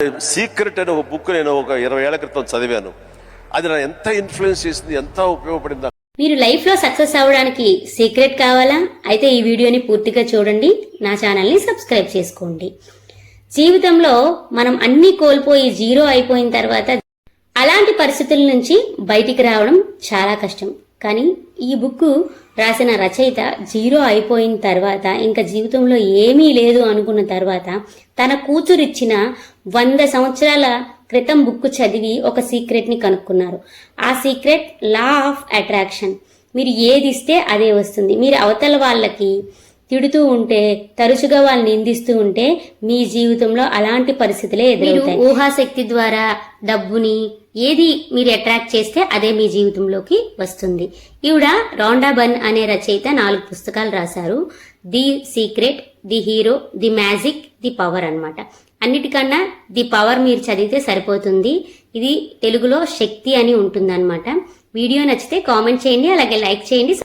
Secret అనే ఒక book నేను ఒక 20 ఏళ్ల క్రితం చదివాను. అది నా ఎంత ఇన్ఫ్లుయెన్స్ చేసింది, ఎంత ఉపయోగపడింది. మీరు లైఫ్ లో సక్సెస్ అవ్వడానికి సీక్రెట్ కావాలా? అయితే ఈ వీడియోని పూర్తిగా చూడండి, నా ఛానల్ ని సబ్స్క్రైబ్ చేసుకోండి. జీవితంలో మనం అన్ని కోల్పోయి జీరో అయిపోయిన తర్వాత అలాంటి పరిస్థితుల నుంచి బయటికి రావడం చాలా కష్టం. కానీ ఈ బుక్ రాసిన రచయిత జీరో అయిపోయిన తర్వాత, ఇంకా జీవితంలో ఏమీ లేదు అనుకున్న తర్వాత, తన కూతురిచ్చిన 100 సంవత్సరాల క్రితం బుక్ చదివి ఒక సీక్రెట్ ని కనుక్కున్నారు. ఆ సీక్రెట్ లా ఆఫ్ అట్రాక్షన్. మీరు ఏది ఇస్తే అదే వస్తుంది. మీరు అవతల వాళ్ళకి తిడుతూ ఉంటే, తరచుగా వాళ్ళు నిందిస్తూ ఉంటే, మీ జీవితంలో అలాంటి పరిస్థితులే ఎదురవుతాయి. ఊహాశక్తి ద్వారా డబ్బుని ఏది మీరు అట్రాక్ట్ చేస్తే అదే మీ జీవితంలోకి వస్తుంది. ఈవిడ రాండా బర్న్ అనే రచయిత 4 పుస్తకాలు రాశారు. The secret, the hero, the magic, the power అన్నమాట. అన్నిటికన్నా ది పవర్ మీరు చదివితే సరిపోతుంది. ఇది తెలుగులో శక్తి అని ఉంటుందన్నమాట. వీడియో నచ్చితే కామెంట్ చేయండి, అలాగే లైక్ చేయండి.